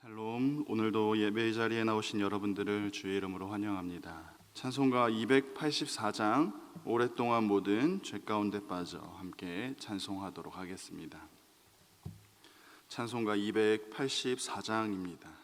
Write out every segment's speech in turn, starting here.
샬롬, 오늘도 예배의 자리에 나오신 여러분들을 주의 이름으로 환영합니다. 찬송가 284장 오랫동안 모든 죄 가운데 빠져 함께 찬송하도록 하겠습니다. 찬송가 284장입니다.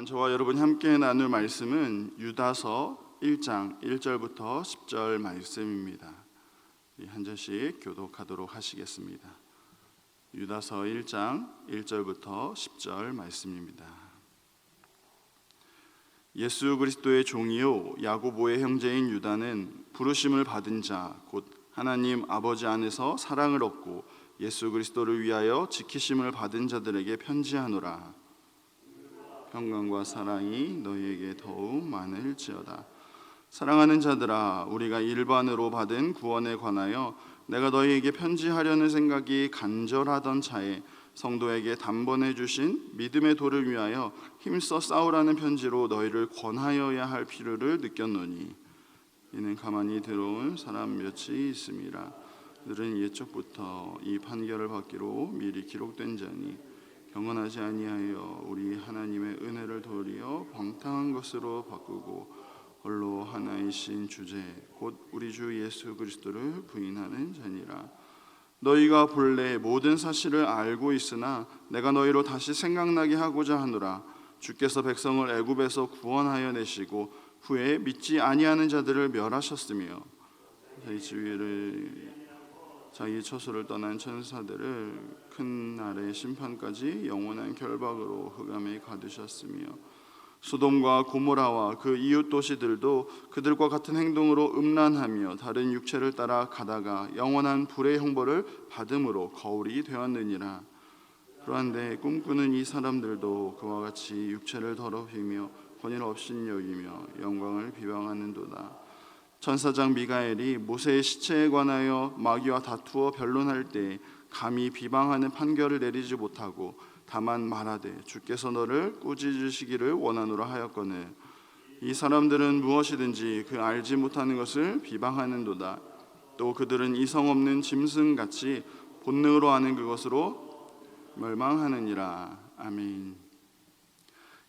저와 여러분이 함께 나눌 말씀은 유다서 1장 1절부터 10절 말씀입니다. 한 절씩 교독하도록 하시겠습니다. 유다서 1장 1절부터 10절 말씀입니다. 예수 그리스도의 종이요 야고보의 형제인 유다는 부르심을 받은 자 곧 하나님 아버지 안에서 사랑을 얻고 예수 그리스도를 위하여 지키심을 받은 자들에게 편지하노라. 평강과 사랑이 너희에게 더욱 많을지어다. 사랑하는 자들아, 우리가 일반으로 받은 구원에 관하여 내가 너희에게 편지하려는 생각이 간절하던 차에 성도에게 단번에 주신 믿음의 도를 위하여 힘써 싸우라는 편지로 너희를 권하여야 할 필요를 느꼈노니 이는 가만히 들어온 사람 몇이 있음이라. 그들은 옛적부터 이 판결을 받기로 미리 기록된 자니 경건하지 아니하여 우리 하나님의 은혜를 도리어 방탕한 것으로 바꾸고 홀로 하나이신 주제 곧 우리 주 예수 그리스도를 부인하는 자니라. 너희가 본래 모든 사실을 알고 있으나 내가 너희로 다시 생각나게 하고자 하노라. 주께서 백성을 애굽에서 구원하여 내시고 후에 믿지 아니하는 자들을 멸하셨으며 자기 처소를 떠난 천사들을 큰 날의 심판까지 영원한 결박으로 흑암에 가두셨으며 소돔과 고모라와 그 이웃 도시들도 그들과 같은 행동으로 음란하며 다른 육체를 따라 가다가 영원한 불의 형벌을 받음으로 거울이 되었느니라. 그러한데 꿈꾸는 이 사람들도 그와 같이 육체를 더럽히며 권위를 업신여기며 영광을 비방하는도다. 천사장 미가엘이 모세의 시체에 관하여 마귀와 다투어 변론할 때 감히 비방하는 판결을 내리지 못하고 다만 말하되 주께서 너를 꾸짖으시기를 원하노라 하였거늘 이 사람들은 무엇이든지 그 알지 못하는 것을 비방하는도다. 또 그들은 이성 없는 짐승같이 본능으로 아는 그것으로 멸망하느니라. 아멘.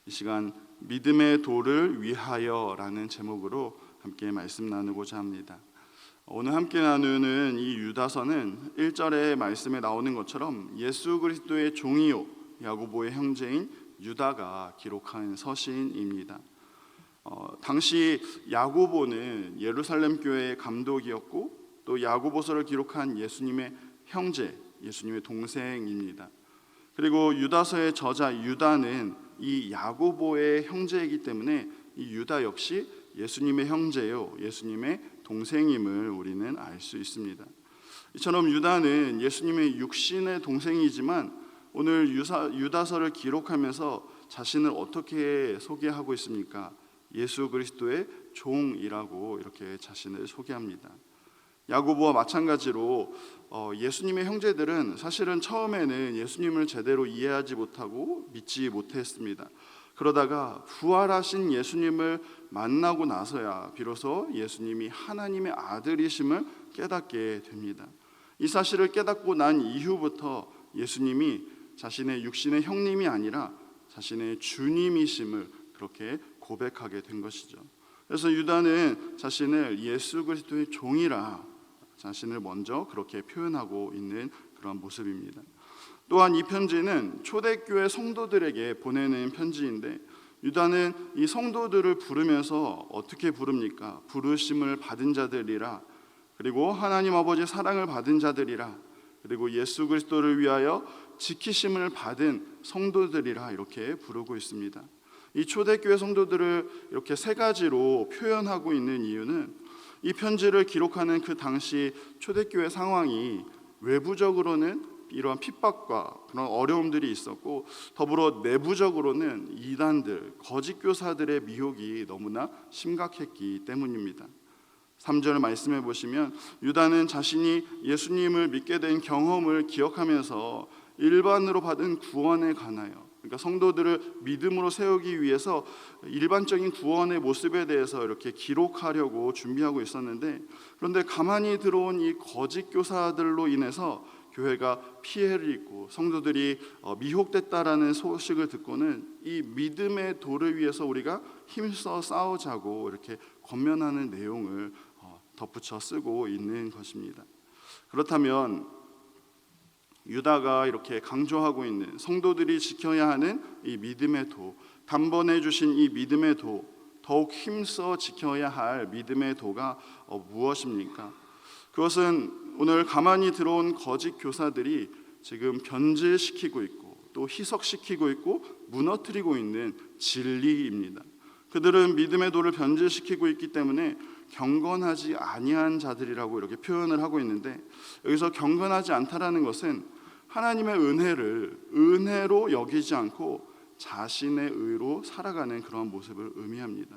이 시간 믿음의 도를 위하여라는 제목으로 함께 말씀 나누고자 합니다. 오늘 함께 나누는 이 유다서는 1절의 말씀에 나오는 것처럼 예수 그리스도의 종이요 야고보의 형제인 유다가 기록한 서신입니다. 당시 야고보는 예루살렘 교회의 감독이었고 또 야고보서를 기록한 예수님의 형제, 예수님의 동생입니다. 그리고 유다서의 저자 유다는 이 야고보의 형제이기 때문에 이 유다 역시 예수님의 형제요 예수님의 동생임을 우리는 알 수 있습니다. 이처럼 유다는 예수님의 육신의 동생이지만 오늘 유다서를 기록하면서 자신을 어떻게 소개하고 있습니까? 예수 그리스도의 종이라고 이렇게 자신을 소개합니다. 야고보와 마찬가지로 예수님의 형제들은 사실은 처음에는 예수님을 제대로 이해하지 못하고 믿지 못했습니다. 그러다가 부활하신 예수님을 만나고 나서야 비로소 예수님이 하나님의 아들이심을 깨닫게 됩니다. 이 사실을 깨닫고 난 이후부터 예수님이 자신의 육신의 형님이 아니라 자신의 주님이심을 그렇게 고백하게 된 것이죠. 그래서 유다는 자신을 예수 그리스도의 종이라 자신을 먼저 그렇게 표현하고 있는 그런 모습입니다. 또한 이 편지는 초대교회 성도들에게 보내는 편지인데 유다는 이 성도들을 부르면서 어떻게 부릅니까? 부르심을 받은 자들이라, 그리고 하나님 아버지의 사랑을 받은 자들이라, 그리고 예수 그리스도를 위하여 지키심을 받은 성도들이라 이렇게 부르고 있습니다. 이 초대교회 성도들을 이렇게 세 가지로 표현하고 있는 이유는 이 편지를 기록하는 그 당시 초대교회 상황이 외부적으로는 이러한 핍박과 그런 어려움들이 있었고, 더불어 내부적으로는 이단들, 거짓 교사들의 미혹이 너무나 심각했기 때문입니다. 3절 말씀해 보시면 유다는 자신이 예수님을 믿게 된 경험을 기억하면서 일반으로 받은 구원에 관하여, 그러니까 성도들을 믿음으로 세우기 위해서 일반적인 구원의 모습에 대해서 이렇게 기록하려고 준비하고 있었는데, 그런데 가만히 들어온 이 거짓 교사들로 인해서 교회가 피해를 입고 성도들이 미혹됐다라는 소식을 듣고는 이 믿음의 도를 위해서 우리가 힘써 싸우자고 이렇게 권면하는 내용을 덧붙여 쓰고 있는 것입니다. 그렇다면 유다가 이렇게 강조하고 있는 성도들이 지켜야 하는 이 믿음의 도, 단번에 주신 이 믿음의 도, 더욱 힘써 지켜야 할 믿음의 도가 무엇입니까? 그것은 오늘 가만히 들어온 거짓 교사들이 지금 변질시키고 있고 또 희석시키고 있고 무너뜨리고 있는 진리입니다. 그들은 믿음의 도를 변질시키고 있기 때문에 경건하지 아니한 자들이라고 이렇게 표현을 하고 있는데, 여기서 경건하지 않다라는 것은 하나님의 은혜를 은혜로 여기지 않고 자신의 의로 살아가는 그런 모습을 의미합니다.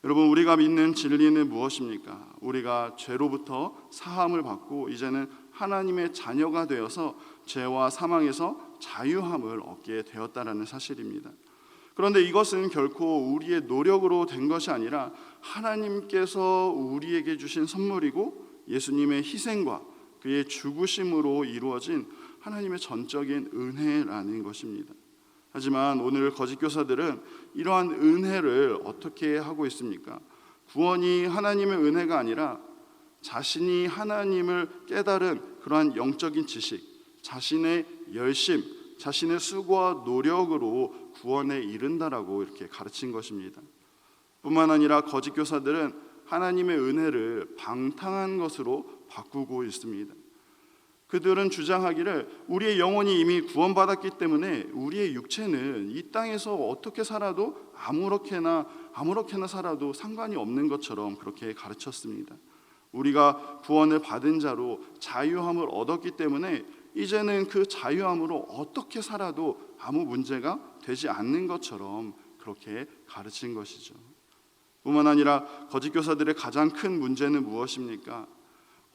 여러분, 우리가 믿는 진리는 무엇입니까? 우리가 죄로부터 사함을 받고 이제는 하나님의 자녀가 되어서 죄와 사망에서 자유함을 얻게 되었다라는 사실입니다. 그런데 이것은 결코 우리의 노력으로 된 것이 아니라 하나님께서 우리에게 주신 선물이고 예수님의 희생과 그의 죽으심으로 이루어진 하나님의 전적인 은혜라는 것입니다. 하지만 오늘 거짓 교사들은 이러한 은혜를 어떻게 하고 있습니까? 구원이 하나님의 은혜가 아니라 자신이 하나님을 깨달은 그러한 영적인 지식, 자신의 열심, 자신의 수고와 노력으로 구원에 이른다라고 이렇게 가르친 것입니다. 뿐만 아니라 거짓 교사들은 하나님의 은혜를 방탕한 것으로 바꾸고 있습니다. 그들은 주장하기를 우리의 영혼이 이미 구원받았기 때문에 우리의 육체는 이 땅에서 어떻게 살아도 아무렇게나 살아도 상관이 없는 것처럼 그렇게 가르쳤습니다. 우리가 구원을 받은 자로 자유함을 얻었기 때문에 이제는 그 자유함으로 어떻게 살아도 아무 문제가 되지 않는 것처럼 그렇게 가르친 것이죠. 뿐만 아니라 거짓 교사들의 가장 큰 문제는 무엇입니까?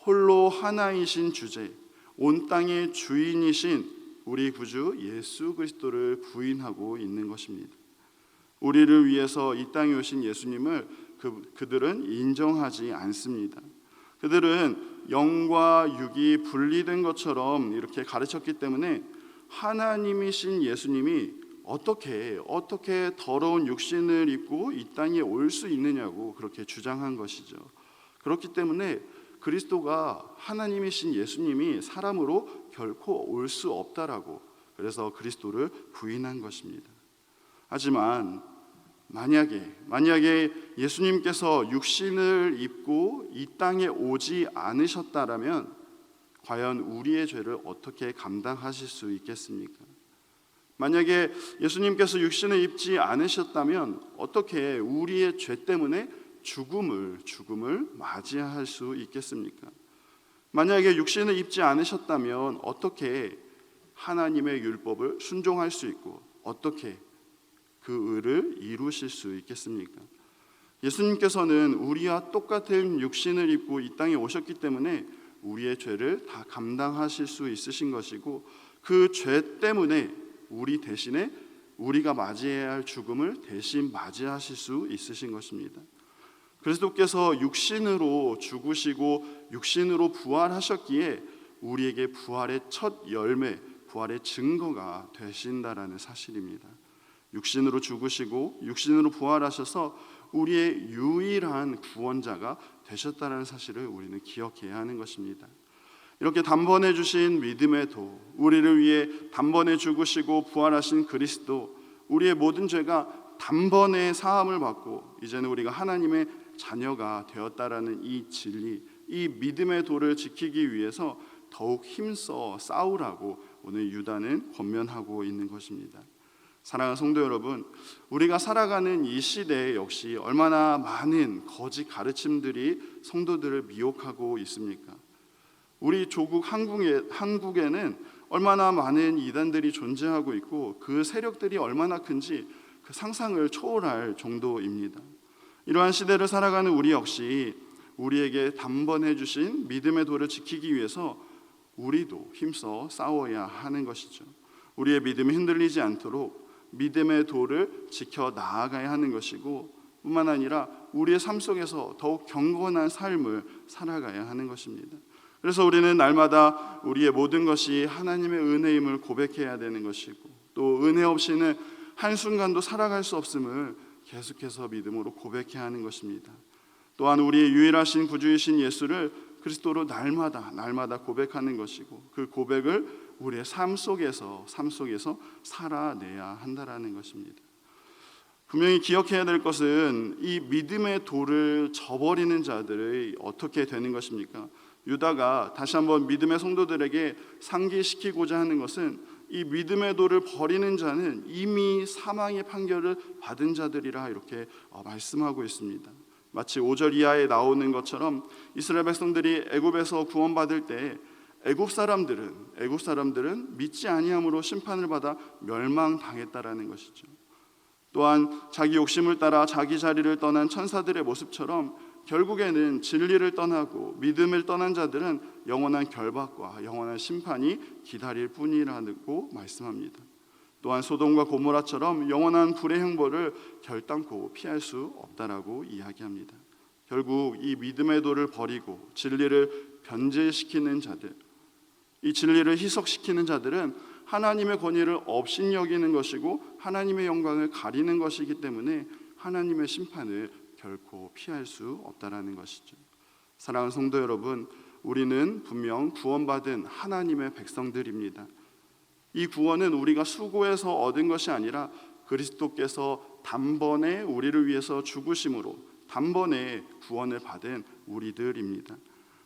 홀로 하나이신 주제, 온 땅의 주인이신 우리 구주 예수 그리스도를 부인하고 있는 것입니다. 우리를 위해서 이 땅에 오신 예수님을 그들은 인정하지 않습니다. 그들은 영과 육이 분리된 것처럼 이렇게 가르쳤기 때문에 하나님이신 예수님이 어떻게 더러운 육신을 입고 이 땅에 올 수 있느냐고 그렇게 주장한 것이죠. 그렇기 때문에 그리스도가 하나님이신 예수님이 사람으로 결코 올 수 없다라고, 그래서 그리스도를 부인한 것입니다. 하지만 만약에 예수님께서 육신을 입고 이 땅에 오지 않으셨다라면 과연 우리의 죄를 어떻게 감당하실 수 있겠습니까? 만약에 예수님께서 육신을 입지 않으셨다면 어떻게 우리의 죄 때문에 죽음을 맞이할 수 있겠습니까? 만약에 육신을 입지 않으셨다면 어떻게 하나님의 율법을 순종할 수 있고 어떻게 그 의를 이루실 수 있겠습니까? 예수님께서는 우리와 똑같은 육신을 입고 이 땅에 오셨기 때문에 우리의 죄를 다 감당하실 수 있으신 것이고, 그 죄 때문에 우리 대신에 우리가 맞이해야 할 죽음을 대신 맞이하실 수 있으신 것입니다. 그리스도께서 육신으로 죽으시고 육신으로 부활하셨기에 우리에게 부활의 첫 열매, 부활의 증거가 되신다라는 사실입니다. 육신으로 죽으시고 육신으로 부활하셔서 우리의 유일한 구원자가 되셨다는 사실을 우리는 기억해야 하는 것입니다. 이렇게 단번에 주신 믿음의 도, 우리를 위해 단번에 죽으시고 부활하신 그리스도, 우리의 모든 죄가 단번에 사함을 받고 이제는 우리가 하나님의 자녀가 되었다라는 이 진리, 이 믿음의 도를 지키기 위해서 더욱 힘써 싸우라고 오늘 유다는 권면하고 있는 것입니다. 사랑하는 성도 여러분, 우리가 살아가는 이 시대에 역시 얼마나 많은 거짓 가르침들이 성도들을 미혹하고 있습니까? 우리 조국 한국에는 얼마나 많은 이단들이 존재하고 있고 그 세력들이 얼마나 큰지 그 상상을 초월할 정도입니다. 이러한 시대를 살아가는 우리 역시 우리에게 단번해 주신 믿음의 도를 지키기 위해서 우리도 힘써 싸워야 하는 것이죠. 우리의 믿음이 흔들리지 않도록 믿음의 도를 지켜 나아가야 하는 것이고, 뿐만 아니라 우리의 삶 속에서 더욱 경건한 삶을 살아가야 하는 것입니다. 그래서 우리는 날마다 우리의 모든 것이 하나님의 은혜임을 고백해야 되는 것이고, 또 은혜 없이는 한순간도 살아갈 수 없음을 계속해서 믿음으로 고백해야 하는 것입니다. 또한 우리의 유일하신 구주이신 예수를 그리스도로 날마다 고백하는 것이고, 그 고백을 우리의 삶 속에서 살아내야 한다라는 것입니다. 분명히 기억해야 될 것은 이 믿음의 도를 저버리는 자들이 어떻게 되는 것입니까? 유다가 다시 한번 믿음의 성도들에게 상기시키고자 하는 것은 이 믿음의 도를 버리는 자는 이미 사망의 판결을 받은 자들이라 이렇게 말씀하고 있습니다. 마치 5절 이하에 나오는 것처럼 이스라엘 백성들이 애굽에서 구원받을 때 애굽 사람들은 믿지 아니함으로 심판을 받아 멸망당했다라는 것이죠. 또한 자기 욕심을 따라 자기 자리를 떠난 천사들의 모습처럼 결국에는 진리를 떠나고 믿음을 떠난 자들은 영원한 결박과 영원한 심판이 기다릴 뿐이라고 말씀합니다. 또한 소돔과 고모라처럼 영원한 불의 형벌을 결단코 피할 수 없다라고 이야기합니다. 결국 이 믿음의 도를 버리고 진리를 변질시키는 자들, 이 진리를 희석시키는 자들은 하나님의 권위를 업신여기는 것이고 하나님의 영광을 가리는 것이기 때문에 하나님의 심판을 결코 피할 수 없다라는 것이죠. 사랑하는 성도 여러분, 우리는 분명 구원받은 하나님의 백성들입니다. 이 구원은 우리가 수고해서 얻은 것이 아니라 그리스도께서 단번에 우리를 위해서 죽으심으로 단번에 구원을 받은 우리들입니다.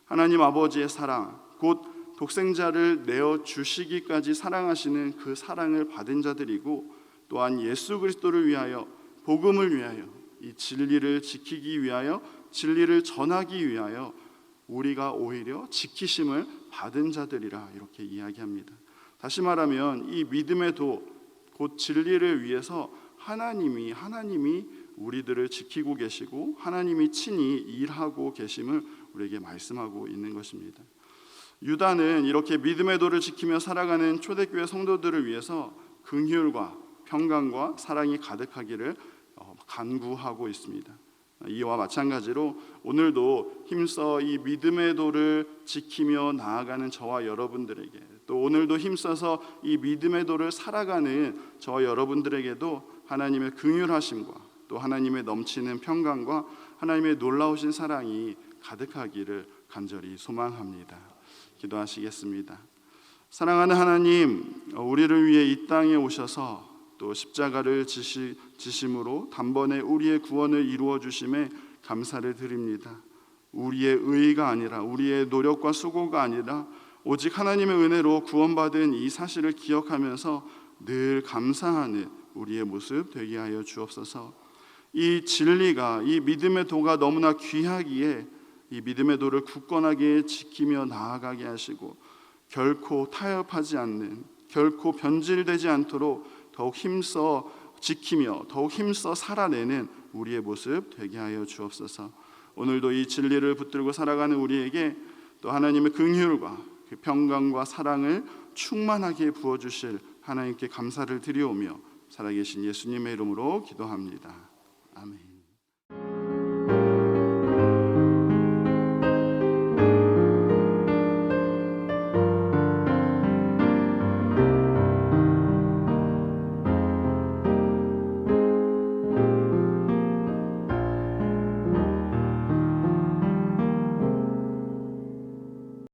하나님 아버지의 사랑, 곧 독생자를 내어주시기까지 사랑하시는 그 사랑을 받은 자들이고, 또한 예수 그리스도를 위하여, 복음을 위하여, 이 진리를 지키기 위하여, 진리를 전하기 위하여 우리가 오히려 지키심을 받은 자들이라 이렇게 이야기합니다. 다시 말하면 이 믿음의 도, 곧 진리를 위해서 하나님이 우리들을 지키고 계시고 하나님이 친히 일하고 계심을 우리에게 말씀하고 있는 것입니다. 유다는 이렇게 믿음의 도를 지키며 살아가는 초대교회 성도들을 위해서 긍휼과 평강과 사랑이 가득하기를 간구하고 있습니다. 이와 마찬가지로 오늘도 힘써 이 믿음의 도를 지키며 나아가는 저와 여러분들에게, 또 오늘도 힘써서 이 믿음의 도를 살아가는 저와 여러분들에게도 하나님의 긍휼하심과 또 하나님의 넘치는 평강과 하나님의 놀라우신 사랑이 가득하기를 간절히 소망합니다. 기도하시겠습니다. 사랑하는 하나님, 우리를 위해 이 땅에 오셔서 또 십자가를 지심으로 단번에 우리의 구원을 이루어 주심에 감사를 드립니다. 우리의 의의가 아니라, 우리의 노력과 수고가 아니라 오직 하나님의 은혜로 구원받은 이 사실을 기억하면서 늘 감사하는 우리의 모습 되게 하여 주옵소서. 이 진리가, 이 믿음의 도가 너무나 귀하기에 이 믿음의 도를 굳건하게 지키며 나아가게 하시고 결코 타협하지 않는, 결코 변질되지 않도록 더욱 힘써 지키며 더욱 힘써 살아내는 우리의 모습 되게 하여 주옵소서. 오늘도 이 진리를 붙들고 살아가는 우리에게 또 하나님의 긍휼과 그 평강과 사랑을 충만하게 부어주실 하나님께 감사를 드리오며 살아계신 예수님의 이름으로 기도합니다. 아멘.